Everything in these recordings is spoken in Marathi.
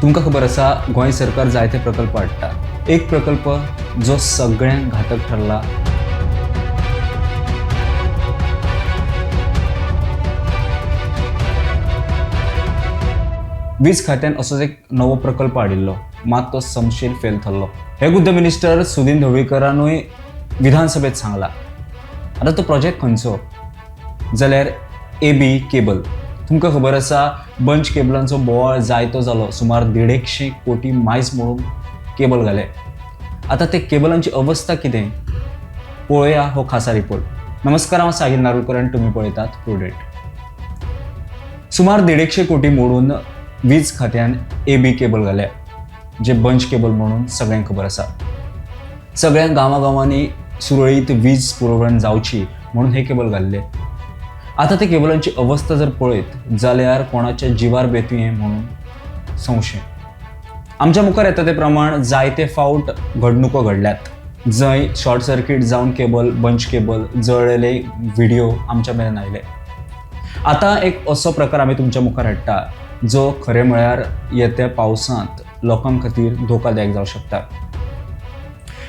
तुमकां खबर आसा गोंय सरकार जायते प्रकल्प हाडटा. एक प्रकल्प जो सगळ्यांक घातक ठरला वीज खात्यान असोच एक नवो प्रकल्प हाडिल्लो, मात तो समशील फेल थरलो. हे गुद्द मिनिस्टर सुदीन ढवळीकरानूय विधानसभेत सांगला. आता तो प्रोजेक्ट खंयचो जाल्यार AB केबल. तुमकां खबर आसा बंच केबलांचो बोवाळ जायतो जालो. सुमार 150 कोटी मायज म्हणून केबल घाले. आता ते केबलांची अवस्था कितें पळोवया हो खासा रिपोर्ट. नमस्कार, हांव साहिल नार्वेकर आनी तुमी पळयतात प्रुडंट. सुमार 150 कोटी मोडून वीज खात्यान AB केबल घाल्या, जे बंच केबल म्हणून सगळ्यांक खबर आसा. सगळ्या गांवांनी सुरळीत वीज पुरवण जावची म्हणून हे केबल घाल्ले. आता ते केबलांची अवस्था जर पळयत जाल्यार कोणाच्या जिवार बेतुये म्हणून संशय. आमच्या मुखार येता ते प्रमाण जायते फावट घडणुको घडल्यात, जंय शॉर्ट सर्किट जावन केबल, बंच केबल जळलेले व्हिडिओ आमच्या मेरेन आयले. आता एक असो प्रकार आमी तुमच्या मुखार हाडटा जो खरें म्हळ्यार येत्या पावसांत लोकां खातीर धोकादायक जावं शकता.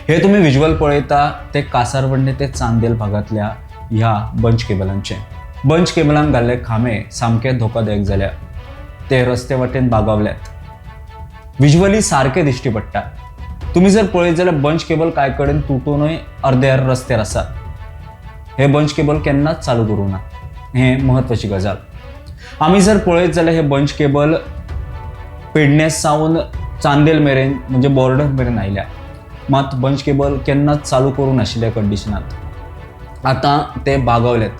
हे तुम्ही विज्युअल पळयता ते कासारवडणे ते चांदेल भागांतल्या ह्या बंच केबलांचे. बंच केबलांक घाल्ले खांबे सामके धोकादायक जाल्या. ते रस्ते वाटेन बागावल्यात. विज्युअली सारखे दिश्टी पडटा. तुम्ही जर पळयत जाल्यार बंच केबल कांय कडेन तुटूनय अर्द्यार रस्त्यार आसा. हे बंच केबल केन्नाच चालू करूं ना, हे महत्वाची गजाल. आमी जर पळयत जाल्यार हे बंच केबल पेडण्यास सावन चांदेल मेरेन म्हणजे बॉर्डर मेरेन आयल्या, मात बंच केबल केन्नाच चालू करूं नाशिल्ल्या कंडिशनांत. आतां ते बागावल्यात.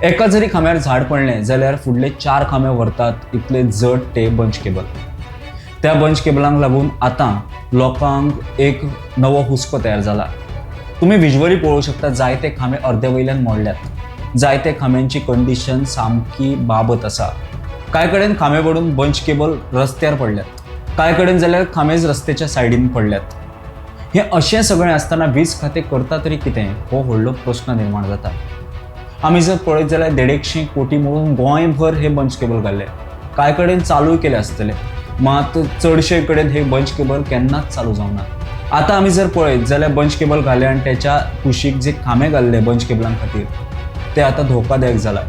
एका जरी खांब्यार झाड पडलें जाल्यार फुडले 4 खांबे व्हरतात इतले जड ते बंच केबल. त्या बंच केबलांक लागून आतां लोकांक एक नवो हुस्को तयार जाला. तुम्ही विज्युअली पळोवंक शकता जायते खांबे अर्दे वयल्यान मोडल्यात. जायते खांब्यांची कंडिशन सामकी बाबत आसा. कांय कडेन खांबे पडून बंच केबल रस्त्यार पडल्यात, कांय कडेन जाल्यार खांबेच रस्त्याच्या सायडीन पडल्यात. हे अशें सगळें आसतना वीज खातें करता तरी कितें हो व्हडलो प्रश्न निर्माण जाता. आमी जर पळयत जाल्यार 150 कोटी म्हणून गोंयभर हे बंच केबल घाल्ले. कांय कडेन चालूय केले आसतले, मात चडशे कडेन हे बंच केबल केन्नाच चालू जावना. आता आमी जर पळयत जाल्यार बंच केबल घाले आनी त्याच्या कुशीक जे खांबे घाल्ले बंच केबलां खातीर ते आता धोकादायक जाला.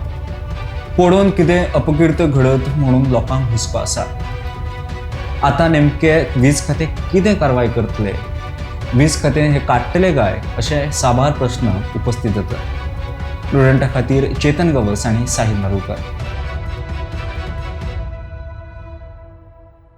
पडून कितें अपकीर्त घडत म्हणून लोकांक हुस्को आसा. आता नेमके वीज खातें कितें कारवाय करतले, वीज खातें हे काडटले काय अशे साबार प्रश्न उपस्थित जातात. प्रुडंटा खातीर चेतन गवस आनी साहिल नार्वेकर.